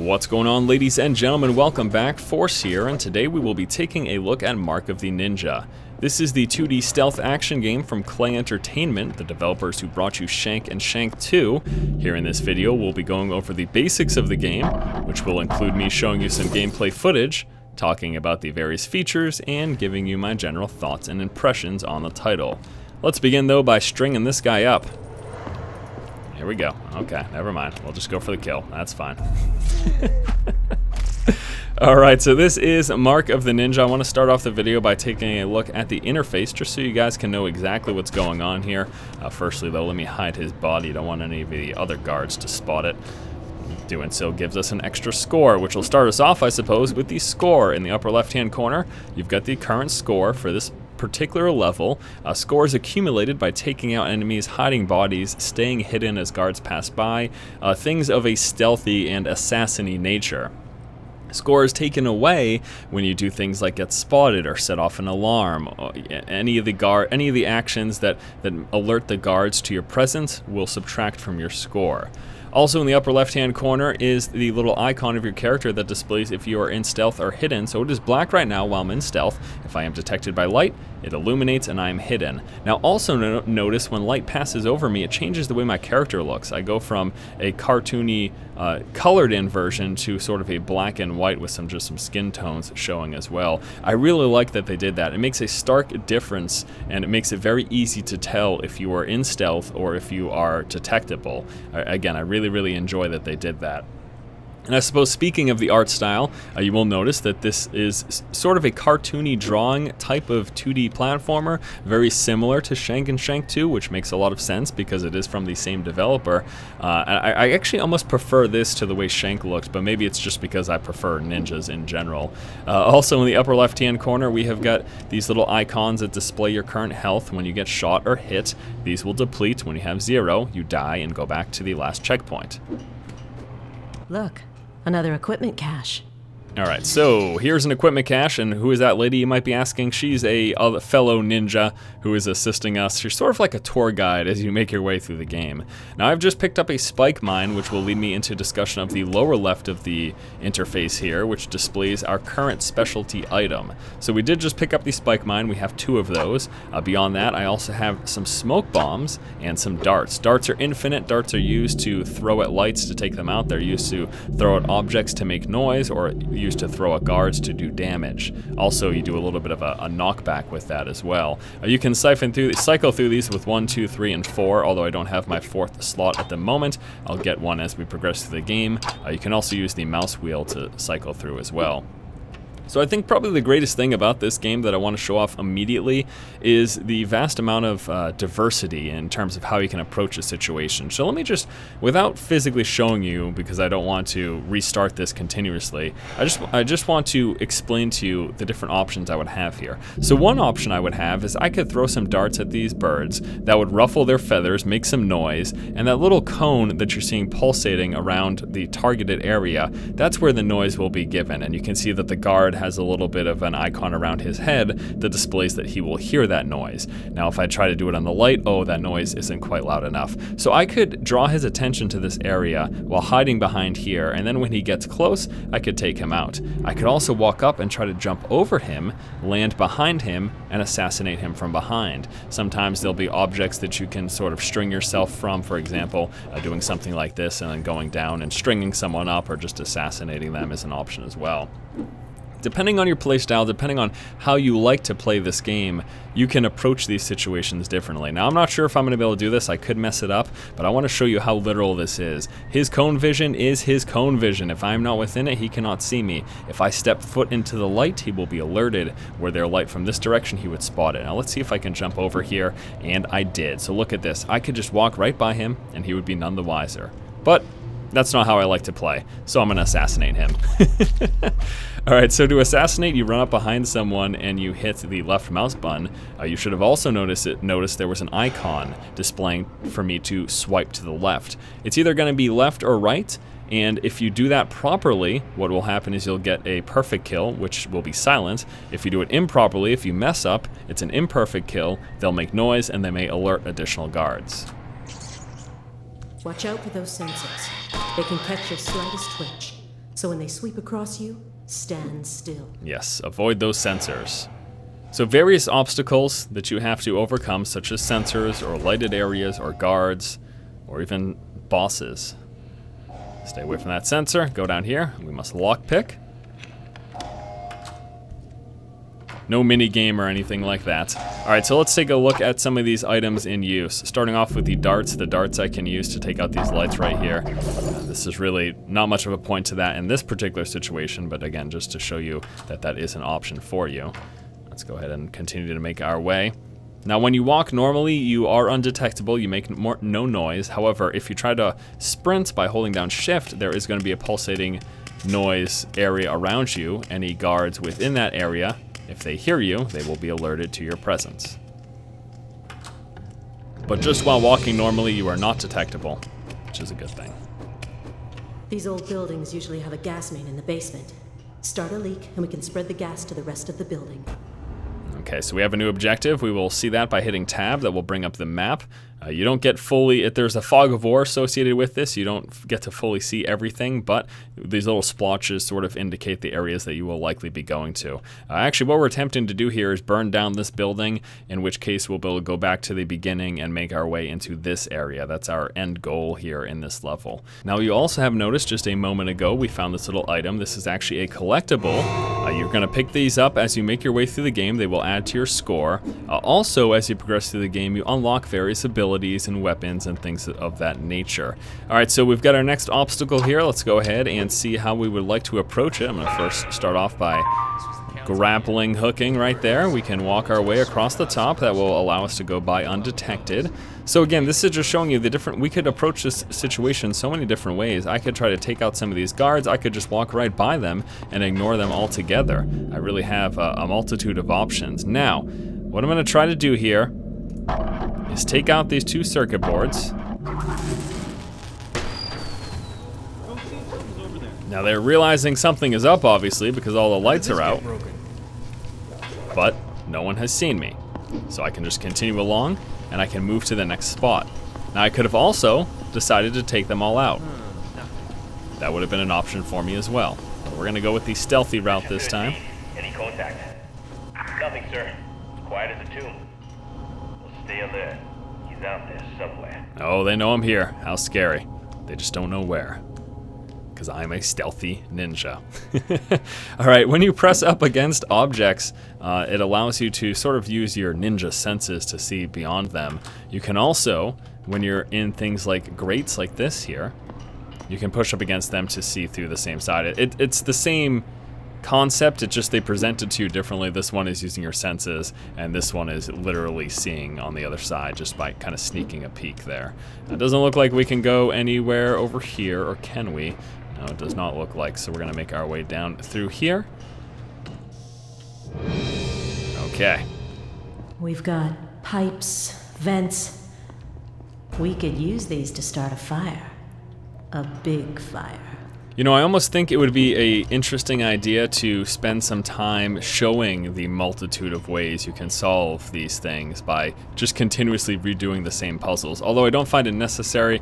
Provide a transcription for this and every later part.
What's going on, ladies and gentlemen? Welcome back. Force here, and today we will be taking a look at Mark of the Ninja. This is the 2D stealth action game from Klei Entertainment, the developers who brought you Shank and Shank 2. Here in this video, we'll be going over the basics of the game, which will include me showing you some gameplay footage, talking about the various features, and giving you my general thoughts and impressions on the title. Let's begin though by stringing this guy up. Here we go. Okay, never mind. We'll just go for the kill. That's fine. Alright, so this is Mark of the Ninja. I want to start off the video by taking a look at the interface, just so you guys can know exactly what's going on here. Firstly, though, let me hide his body. Don't want any of the other guards to spot it. Doing so gives us an extra score, which will start us off, I suppose, with the score. In the upper left-hand corner, you've got the current score for this particular level. Scores accumulated by taking out enemies, hiding bodies, staying hidden as guards pass by, things of a stealthy and assassin-y nature. Score is taken away when you do things like get spotted or set off an alarm. Any of the actions that alert the guards to your presence will subtract from your score. Also in the upper left-hand corner is the little icon of your character that displays if you are in stealth or hidden. So it is black right now while I'm in stealth. If I am detected by light, it illuminates and I am hidden. Now also notice when light passes over me, it changes the way my character looks. I go from a cartoony, colored-in version to sort of a black and white with just some skin tones showing as well. I really like that they did that. It makes a stark difference, and it makes it very easy to tell if you are in stealth or if you are detectable. Again, I really enjoy that they did that. And I suppose, speaking of the art style, you will notice that this is sort of a cartoony drawing type of 2D platformer, very similar to Shank and Shank 2, which makes a lot of sense because it is from the same developer. I actually almost prefer this to the way Shank looks, but maybe it's just because I prefer ninjas in general. Also in the upper left-hand corner, we have got these little icons that display your current health when you get shot or hit. These will deplete when you have 0, you die and go back to the last checkpoint. Look. Another equipment cache. Alright, so here's an equipment cache, and who is that lady, you might be asking? She's a fellow ninja who is assisting us. She's sort of like a tour guide as you make your way through the game. Now I've just picked up a spike mine, which will lead me into discussion of the lower left of the interface here, which displays our current specialty item. So we did just pick up the spike mine, we have 2 of those. Beyond that, I also have some smoke bombs and some darts. Darts are infinite. Darts are used to throw at lights to take them out. They're used to throw at objects to make noise, or used to throw at guards to do damage. Also, you do a little bit of a knockback with that as well. You can cycle through these with 1, 2, 3, and 4, although I don't have my 4th slot at the moment. I'll get one as we progress through the game. You can also use the mouse wheel to cycle through as well. So I think probably the greatest thing about this game that I want to show off immediately is the vast amount of diversity in terms of how you can approach a situation. So let me just, without physically showing you, because I don't want to restart this continuously, I just want to explain to you the different options I would have here. So one option I would have is I could throw some darts at these birds that would ruffle their feathers, make some noise, and that little cone that you're seeing pulsating around the targeted area, that's where the noise will be given. And you can see that the guard has a little bit of an icon around his head that displays that he will hear that noise. Now if I try to do it on the light, oh, that noise isn't quite loud enough. So I could draw his attention to this area while hiding behind here, and then when he gets close, I could take him out. I could also walk up and try to jump over him, land behind him, and assassinate him from behind. Sometimes there'll be objects that you can sort of string yourself from, for example, doing something like this and then going down and stringing someone up, or just assassinating them is an option as well. Depending on your playstyle, depending on how you like to play this game, you can approach these situations differently. Now, I'm not sure if I'm going to be able to do this. I could mess it up, but I want to show you how literal this is. His cone vision is his cone vision. If I'm not within it, he cannot see me. If I step foot into the light, he will be alerted. Were there light from this direction, he would spot it. Now, let's see if I can jump over here, and I did. So look at this. I could just walk right by him, and he would be none the wiser. But that's not how I like to play, so I'm going to assassinate him. Alright, so to assassinate, you run up behind someone and you hit the left mouse button. You should have also noticed there was an icon displaying for me to swipe to the left. It's either going to be left or right, and if you do that properly, what will happen is you'll get a perfect kill, which will be silent. If you do it improperly, if you mess up, it's an imperfect kill. They'll make noise and they may alert additional guards. Watch out for those sensors. They can catch your slightest twitch. So when they sweep across you, stand still. Yes, avoid those sensors. So various obstacles that you have to overcome, such as sensors or lighted areas or guards or even bosses. Stay away from that sensor. Go down here. We must lockpick. No mini game or anything like that. All right, so let's take a look at some of these items in use. Starting off with the darts. The darts I can use to take out these lights right here. This is really not much of a point to that in this particular situation, but again, just to show you that that is an option for you. Let's go ahead and continue to make our way. Now, when you walk normally, you are undetectable. You make no noise. However, if you try to sprint by holding down shift, there is going to be a pulsating noise area around you. Any guards within that area, if they hear you, they will be alerted to your presence. But just while walking normally, you are not detectable, which is a good thing. These old buildings usually have a gas main in the basement. Start a leak, and we can spread the gas to the rest of the building. Okay, so we have a new objective. We will see that by hitting tab. That will bring up the map. You don't get fully, there's a fog of war associated with this. You don't get to fully see everything, but these little splotches sort of indicate the areas that you will likely be going to. Actually, what we're attempting to do here is burn down this building, in which case we'll be able to go back to the beginning and make our way into this area. That's our end goal here in this level. Now, you also have noticed just a moment ago, we found this little item. This is actually a collectible. You're going to pick these up as you make your way through the game. They will add to your score. Also, as you progress through the game, you unlock various abilities and weapons and things of that nature. All right, so we've got our next obstacle here. Let's go ahead and see how we would like to approach it. I'm gonna first start off by grappling hooking right there. We can walk our way across the top. That will allow us to go by undetected. So again, this is just showing you the different, we could approach this situation so many different ways. I could try to take out some of these guards. I could just walk right by them and ignore them altogether. I really have a multitude of options. Now, what I'm gonna try to do here is take out these two circuit boards. Now they're realizing something is up, obviously, because all the lights are out. But no one has seen me. So I can just continue along, and I can move to the next spot. Now I could have also decided to take them all out. That would have been an option for me as well. But we're gonna go with the stealthy route this time. Any contact? Nothing, sir. As quiet as a tomb. We'll stay alert. He's out there somewhere. Oh, they know I'm here. How scary. They just don't know where. Because I'm a stealthy ninja. All right, when you press up against objects, it allows you to sort of use your ninja senses to see beyond them. You can also, when you're in things like grates like this here, you can push up against them to see through the same side. It's the same concept, it's just they present it to you differently. This one is using your senses, and this one is literally seeing on the other side just by kind of sneaking a peek there. It doesn't look like we can go anywhere over here, or can we? No, it does not look like, so we're gonna make our way down through here. Okay. We've got pipes, vents. We could use these to start a fire. A big fire. You know, I almost think it would be an interesting idea to spend some time showing the multitude of ways you can solve these things by just continuously redoing the same puzzles. Although I don't find it necessary,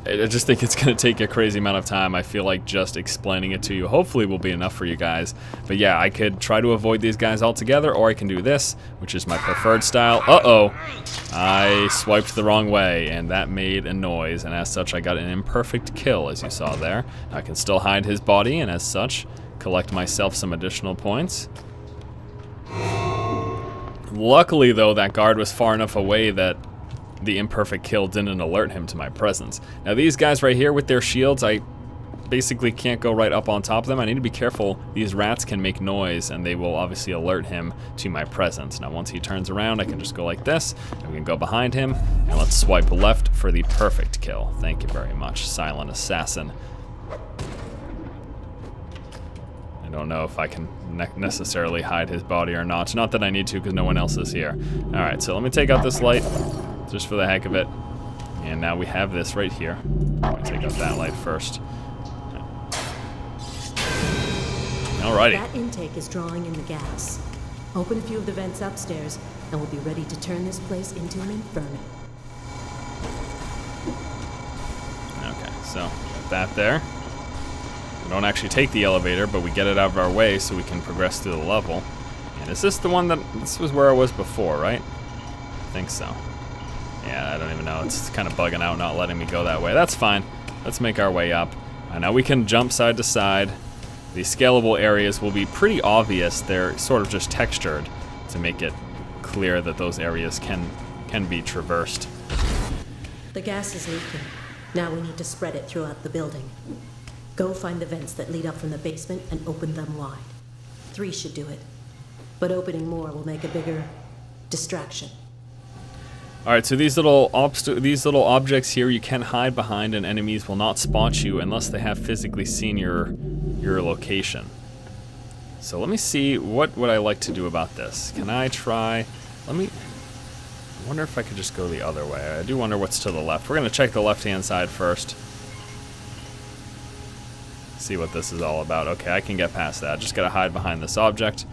I just think it's going to take a crazy amount of time. I feel like just explaining it to you hopefully will be enough for you guys. But yeah, I could try to avoid these guys altogether, or I can do this, which is my preferred style. Uh-oh, I swiped the wrong way, and that made a noise, and as such I got an imperfect kill, as you saw there. I can still hide his body, and as such, collect myself some additional points. Luckily, though, that guard was far enough away that the imperfect kill didn't alert him to my presence. Now these guys right here with their shields, I basically can't go right up on top of them. I need to be careful. These rats can make noise, and they will obviously alert him to my presence. Now once he turns around, I can just go like this, and we can go behind him, and let's swipe left for the perfect kill. Thank you very much, Silent Assassin. I don't know if I can necessarily hide his body or not. Not that I need to, because no one else is here. All right, so let me take out this light, just for the heck of it. And now we have this right here. Let me take out that light first. Alrighty. That intake is drawing in the gas. Open a few of the vents upstairs, and we'll be ready to turn this place into an inferno. Okay, so got that there. don't actually take the elevator, but we get it out of our way so we can progress through the level. And is this the one that, this was where I was before, right? I think so. Yeah, I don't even know. It's kind of bugging out, not letting me go that way. That's fine. Let's make our way up. Now we can jump side to side. The scalable areas will be pretty obvious. They're sort of just textured to make it clear that those areas can be traversed. The gas is leaking. Now we need to spread it throughout the building. Go find the vents that lead up from the basement and open them wide. 3 should do it. But opening more will make a bigger distraction. Alright, so these little objects here you can hide behind, and enemies will not spot you unless they have physically seen your location. So let me see, what would I like to do about this? Can I try, I wonder if I could just go the other way. I do wonder what's to the left. We're going to check the left-hand side first. See what this is all about. Okay, I can get past that. Just got to hide behind this object.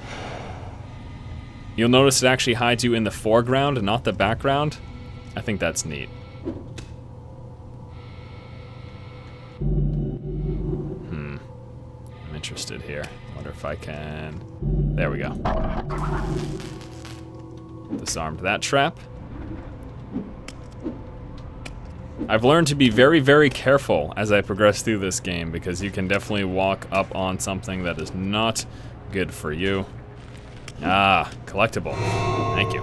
You'll notice it actually hides you in the foreground and not the background. I think that's neat. I'm interested here. Wonder if I can... There we go. Disarmed that trap. I've learned to be very, very careful as I progress through this game, because you can definitely walk up on something that is not good for you. Ah, collectible. Thank you.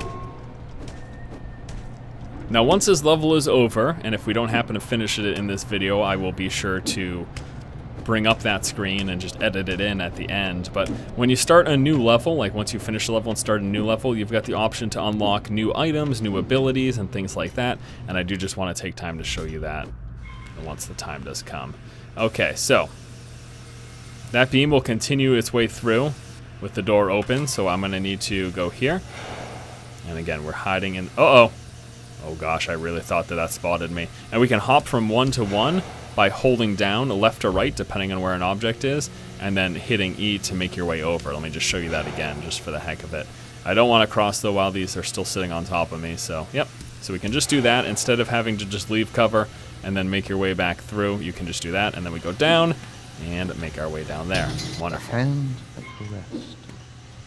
Now, once this level is over, and if we don't happen to finish it in this video, I will be sure to bring up that screen and just edit it in at the end. But when you start a new level, like once you finish a level and start a new level, you've got the option to unlock new items, new abilities, and things like that. And I do just want to take time to show you that once the time does come. Okay, so that beam will continue its way through with the door open, so I'm going to need to go here. And again, we're hiding in... Uh-oh. Oh gosh, I really thought that spotted me. And we can hop from one to one by holding down left or right, depending on where an object is, and then hitting E to make your way over. Let me just show you that again, just for the heck of it. I don't want to cross, though, while these are still sitting on top of me, so, yep. So we can just do that. Instead of having to just leave cover and then make your way back through, you can just do that, and then we go down and make our way down there. Wonderful. Hand at the rest.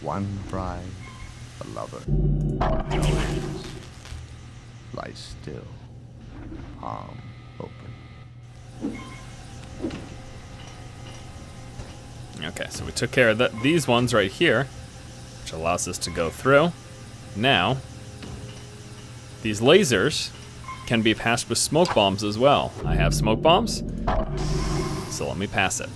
One bride, a lover. No hands. Lie still. Palm open. Okay, so we took care of these ones right here, which allows us to go through. Now, these lasers can be passed with smoke bombs as well. I have smoke bombs, so let me pass it.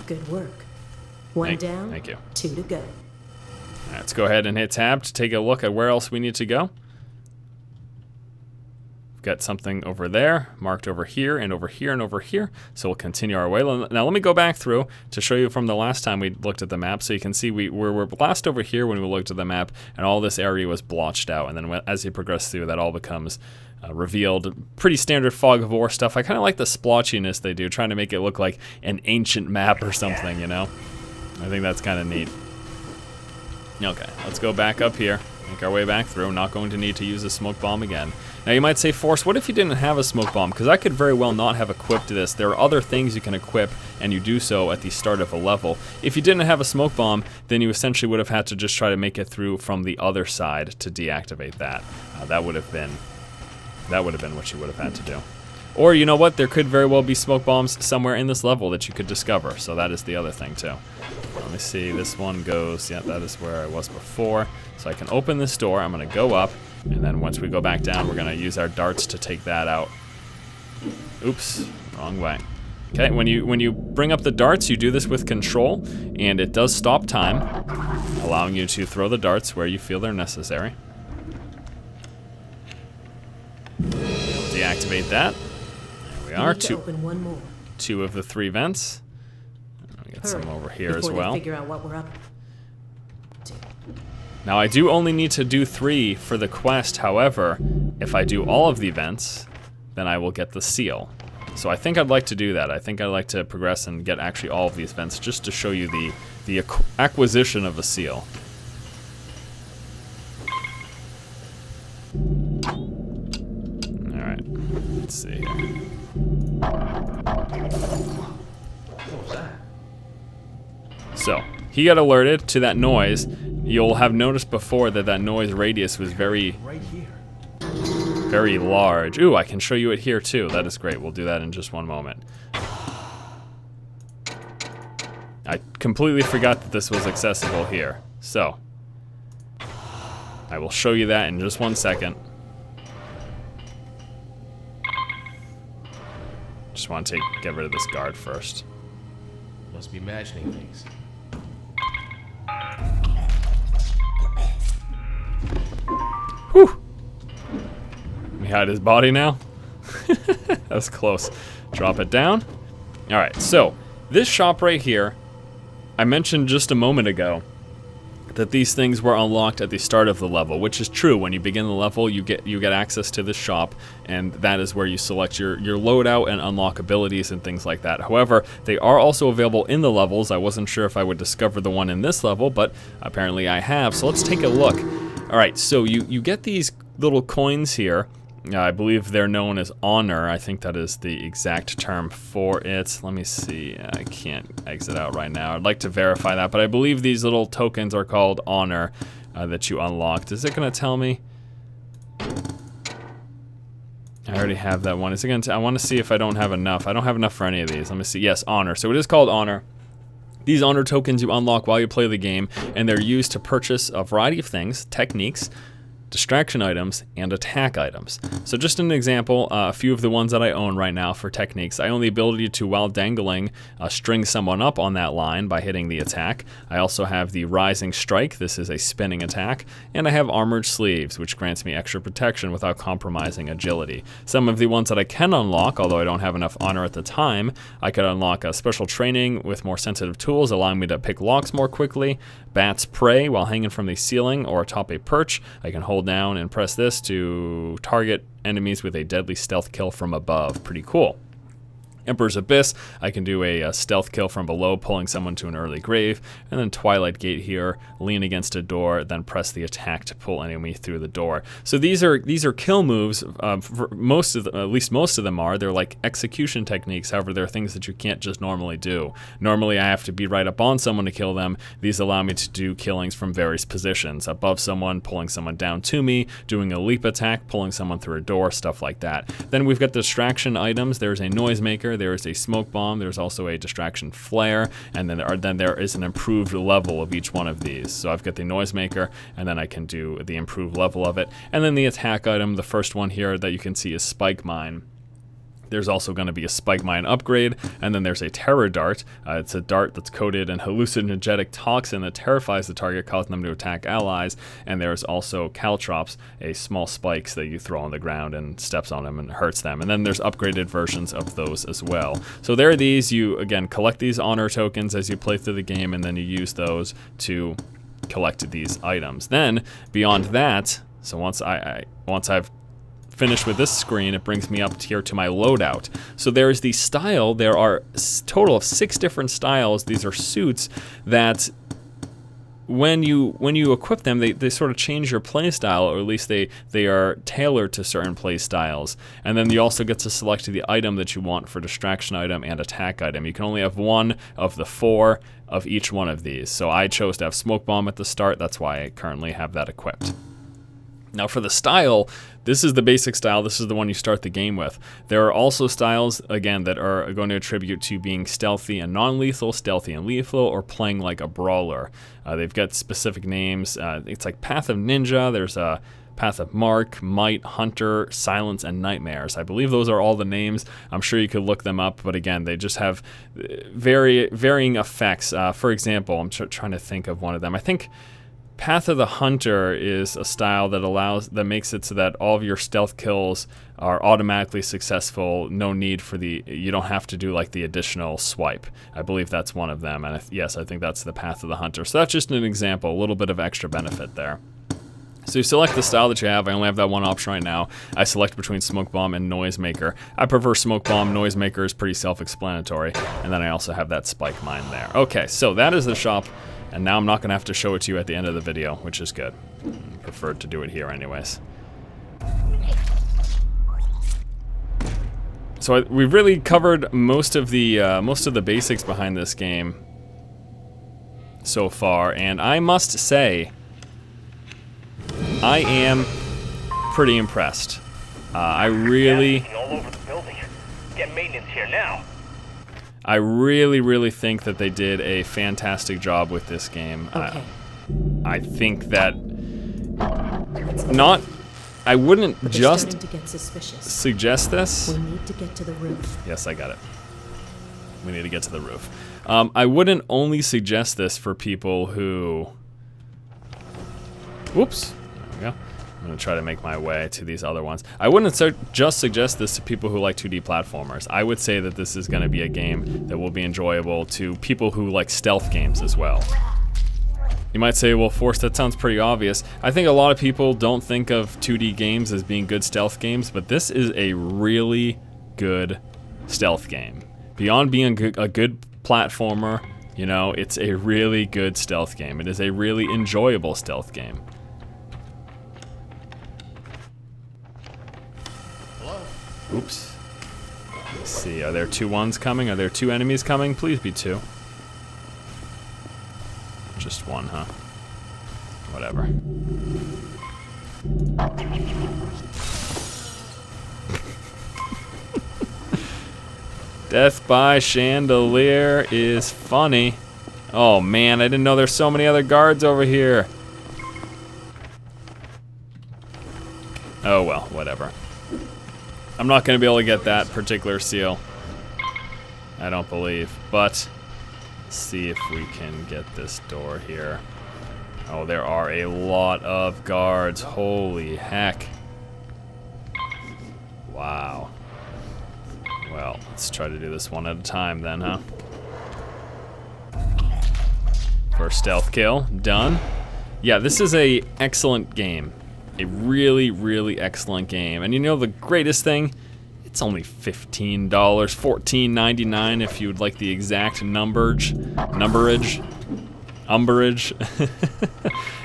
Good work. One down, thank you. 2 to go. Let's go ahead and hit tab to take a look at where else we need to go. We've got something over there, marked over here, and over here, and over here. So we'll continue our way. Now let me go back through to show you from the last time we looked at the map. So you can see we were last over here when we looked at the map, and all this area was blotched out. And then as you progress through, that all becomes revealed. Pretty standard Fog of War stuff. I kind of like the splotchiness they do, trying to make it look like an ancient map or something, you know? I think that's kind of neat. Okay, let's go back up here, make our way back through. Not going to need to use a smoke bomb again. Now you might say, Force, what if you didn't have a smoke bomb? Because I could very well not have equipped this. There are other things you can equip, and you do so at the start of a level. If you didn't have a smoke bomb, then you essentially would have had to just try to make it through from the other side to deactivate that. That would have been what you would have had to do. Or, you know what, there could very well be smoke bombs somewhere in this level that you could discover, so that is the other thing too. Let me see, this one goes, yeah, that is where I was before. So I can open this door, I'm gonna go up, and then once we go back down, we're gonna use our darts to take that out. Oops, wrong way. Okay, when you bring up the darts, you do this with control, and it does stop time, allowing you to throw the darts where you feel they're necessary. Deactivate that. There we are. Open one more. 2 of the 3 vents. I'll get some over here as well. Figure out what we're up to. Now I do only need to do 3 for the quest. However, if I do all of the vents, then I will get the seal. So I think I'd like to do that. I think I'd like to progress and get actually all of these vents just to show you the acquisition of a seal. So, he got alerted to that noise. You'll have noticed before that that noise radius was very large. Ooh, I can show you it here too. That is great. We'll do that in just one moment. I completely forgot that this was accessible here. So, I will show you that in just 1 second. Just want to get rid of this guard first. Must be imagining things. Whew! Let me hide his body now. That was close. Drop it down. Alright, so this shop right here, I mentioned just a moment ago that these things were unlocked at the start of the level, which is true. When you begin the level, you get access to this shop, and that is where you select your loadout and unlock abilities and things like that. However, they are also available in the levels. I wasn't sure if I would discover the one in this level, but apparently I have, so let's take a look. Alright, so you get these little coins here. I believe they're known as honor. I think that is the exact term for it. Let me see. I can't exit out right now. I'd like to verify that, but I believe these little tokens are called honor that you unlocked. Is it going to tell me? I already have that one. Is it going to? I want to see if I don't have enough. I don't have enough for any of these. Let me see. Yes, honor. So it is called honor. These honor tokens you unlock while you play the game, and they're used to purchase a variety of things, techniques, distraction items, and attack items. So just an example, a few of the ones that I own right now for techniques. I own the ability to, while dangling, string someone up on that line by hitting the attack. I also have the Rising Strike. This is a spinning attack. And I have Armored Sleeves, which grants me extra protection without compromising agility. Some of the ones that I can unlock, although I don't have enough honor at the time, I could unlock a special training with more sensitive tools, allowing me to pick locks more quickly. Bat's Prey, while hanging from the ceiling or atop a perch, I can hold down and press this to target enemies with a deadly stealth kill from above. Pretty cool. Emperor's Abyss, I can do a stealth kill from below, pulling someone to an early grave. And then Twilight Gate here, lean against a door, then press the attack to pull enemy through the door. So these are kill moves. For most of them, at least most of them are. They're like execution techniques. However, they're things that you can't just normally do. Normally, I have to be right up on someone to kill them. These allow me to do killings from various positions: above someone, pulling someone down to me, doing a leap attack, pulling someone through a door, stuff like that. Then we've got distraction items. There's a Noisemaker. There is a smoke bomb. There's also a distraction flare, and then there is an improved level of each one of these. So I've got the Noisemaker, and then I can do the improved level of it. And then the attack item, the first one here that you can see is Spike Mine. There's also going to be a Spike Mine upgrade, and then there's a Terror Dart. It's a dart that's coated in hallucinogenic toxin that terrifies the target, causing them to attack allies. And there's also Caltrops, a small spikes that you throw on the ground and steps on them and hurts them. And then there's upgraded versions of those as well. So there are these. You, again, collect these honor tokens as you play through the game, and then you use those to collect these items. Then, beyond that, so once I've finished with this screen, it brings me up here to my loadout. So there's the style. There are a total of 6 different styles. These are suits that when you equip them, they sort of change your play style, or at least they are tailored to certain play styles. And then you also get to select the item that you want for distraction item and attack item. You can only have one of the 4 of each one of these. So I chose to have Smoke Bomb at the start. That's why I currently have that equipped. Now for the style, this is the basic style. This is the one you start the game with. There are also styles, again, that are going to attribute to being stealthy and non-lethal, stealthy and lethal, or playing like a brawler. They've got specific names. It's like Path of Ninja. There's a Path of Mark, Might, Hunter, Silence, and Nightmares. I believe those are all the names. I'm sure you could look them up, but again, they just have varying effects. For example, I'm trying to think of one of them. I think Path of the Hunter is a style that makes it so that all of your stealth kills are automatically successful. No need for you don't have to do like the additional swipe. I believe that's one of them, and yes, I think that's the Path of the Hunter. So that's just an example, a little bit of extra benefit there. So you select the style that you have. I only have that one option right now. I select between Smoke Bomb and Noisemaker. I prefer Smoke Bomb. Noisemaker is pretty self-explanatory. And then I also have that Spike Mine there. Okay, so that is the shop. And now I'm not going to have to show it to you at the end of the video, which is good. I preferred to do it here anyways. So we've really covered most of the basics behind this game. so far, and I must say, I am pretty impressed. I really... Gas all over the building. Get maintenance here now. I really think that they did a fantastic job with this game. Okay. I think that I wouldn't They're just starting to get suspicious. suggest this. We need to get to the roof. Yes, I got it. We need to get to the roof. I wouldn't only suggest this for people who... Whoops. There we go. I'm going to try to make my way to these other ones. I wouldn't just suggest this to people who like 2D platformers. I would say that this is going to be a game that will be enjoyable to people who like stealth games as well. You might say, well, Force, that sounds pretty obvious. I think a lot of people don't think of 2D games as being good stealth games, but this is a really good stealth game. Beyond being a good platformer, you know, it's a really good stealth game. It is a really enjoyable stealth game. Oops. Let's see, are there 2 ones coming? Are there 2 enemies coming? Please be 2. Just 1, huh? Whatever. Death by Chandelier is funny. Oh man, I didn't know there's so many other guards over here. Oh well, whatever. I'm not going to be able to get that particular seal. I don't believe. But, let's see if we can get this door here. Oh, there are a lot of guards. Holy heck. Wow. Well, let's try to do this one at a time then, huh? First stealth kill. Done. Yeah, this is a excellent game. A really excellent game. And you know the greatest thing? It's only $15, $14.99 if you would like the exact numberage.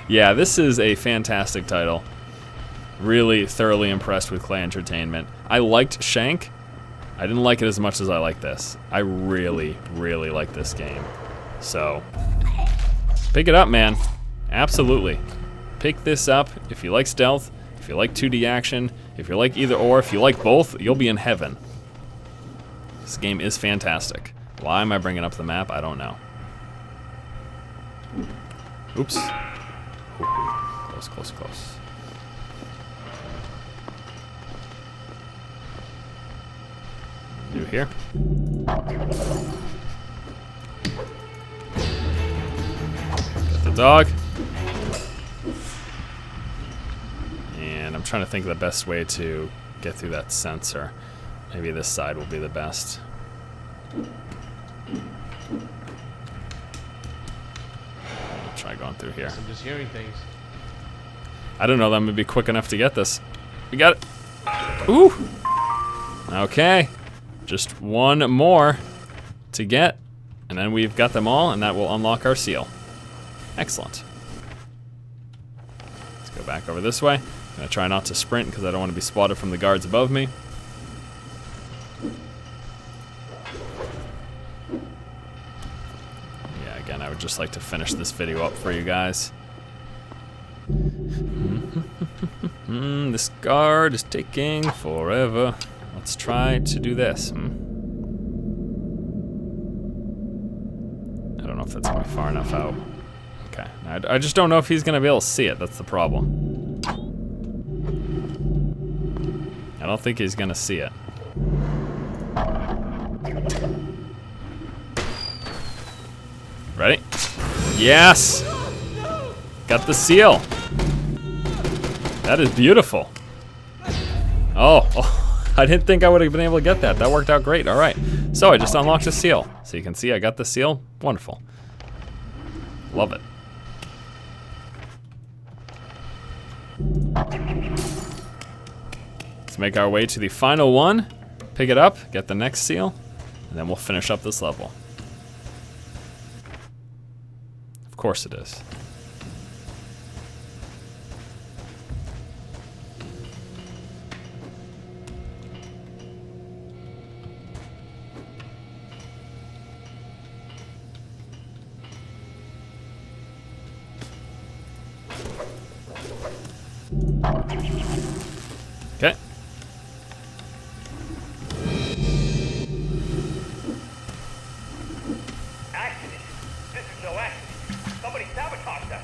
Yeah, this is a fantastic title. Really thoroughly impressed with Klei Entertainment. I liked Shank. I didn't like it as much as I like this. I really like this game. So, pick it up, man. Absolutely. Pick this up if you like stealth, if you like 2D action, if you like either or, if you like both, you'll be in heaven. This game is fantastic. Why am I bringing up the map? I don't know. Oops. Ooh, close. New here. Got the dog. And I'm trying to think of the best way to get through that sensor. Maybe this side will be the best. I'll try going through here. I'm just hearing things. I don't know that I'm gonna be quick enough to get this. We got it. Ooh! Okay. Just 1 more to get, and then we've got them all, and that will unlock our seal. Excellent. Let's go back over this way. I'm gonna try not to sprint because I don't want to be spotted from the guards above me. Yeah, again, I would just like to finish this video up for you guys. This guard is taking forever. Let's try to do this. I don't know if that's gonna be far enough out. Okay, I just don't know if he's gonna be able to see it. That's the problem. I don't think he's gonna see it. Ready? Yes! Got the seal. That is beautiful. Oh, I didn't think I would have been able to get that. That worked out great. All right. So I just unlocked the seal. So you can see I got the seal. Wonderful. Love it. Let's make our way to the final one. Pick it up, get the next seal, and then we'll finish up this level. Of course it is. Somebody sabotaged us.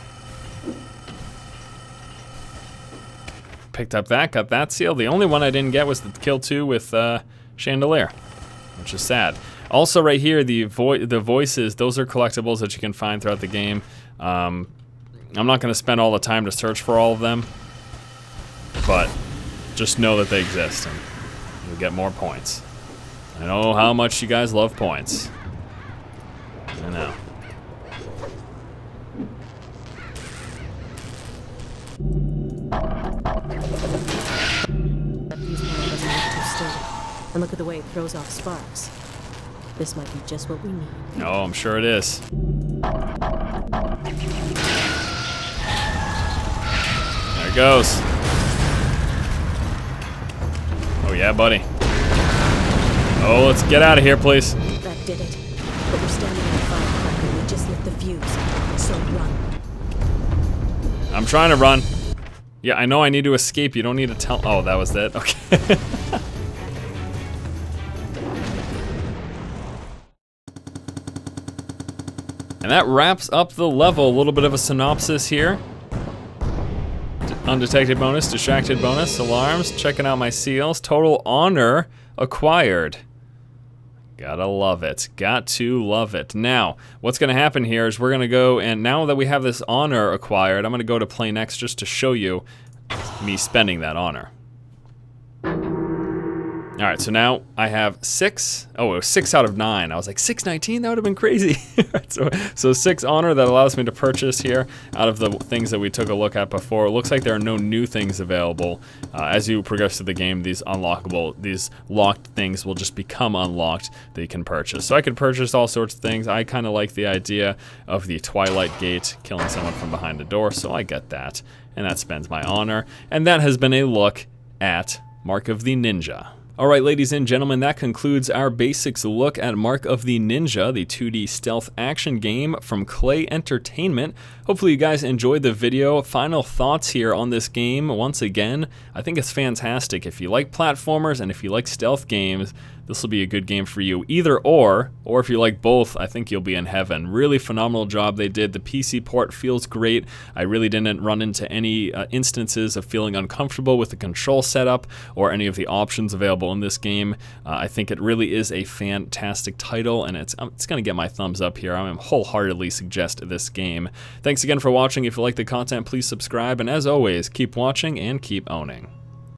Picked up that, got that seal. The only one I didn't get was the kill 2 with Chandelier, which is sad. Also right here, the voices, those are collectibles that you can find throughout the game. I'm not going to spend all the time to search for all of them, but just know that they exist and you'll get more points. I know how much you guys love points. I know. That fuse panel doesn't look too sturdy. And look at the way it throws off sparks. This might be just what we need. Oh, I'm sure it is. There it goes. Oh yeah, buddy. Oh, let's get out of here, please. That did it. But we're standing in a firecracker and we just lit the fuse. So run. I'm trying to run. Yeah, I know I need to escape. You don't need to tell. Oh, that was it? Okay. And that wraps up the level. A little bit of a synopsis here. Undetected bonus, distracted bonus, alarms, checking out my seals, total honor acquired. Gotta love it. Got to love it. Now, what's gonna happen here is we're gonna go, and now that we have this honor acquired, I'm gonna go to play next just to show you me spending that honor. All right, so now I have 6. Oh, it was 6 out of 9. I was like, 619? That would have been crazy. so 6 honor that allows me to purchase here out of the things that we took a look at before. It looks like there are no new things available. As you progress through the game, these locked things will just become unlocked that you can purchase. So I could purchase all sorts of things. I kind of like the idea of the Twilight Gate, killing someone from behind a door, so I get that. And that spends my honor. And that has been a look at Mark of the Ninja. Alright, ladies and gentlemen, that concludes our basics look at Mark of the Ninja, the 2D stealth action game from Klei Entertainment. Hopefully you guys enjoyed the video. Final thoughts here on this game. Once again, I think it's fantastic. If you like platformers and if you like stealth games, this will be a good game for you. Either or if you like both, I think you'll be in heaven. Really phenomenal job they did. The PC port feels great. I really didn't run into any instances of feeling uncomfortable with the control setup or any of the options available in this game. I think it really is a fantastic title, and it's going to get my thumbs up here. I wholeheartedly suggest this game. Thanks again for watching. If you like the content, please subscribe, and as always, keep watching and keep owning.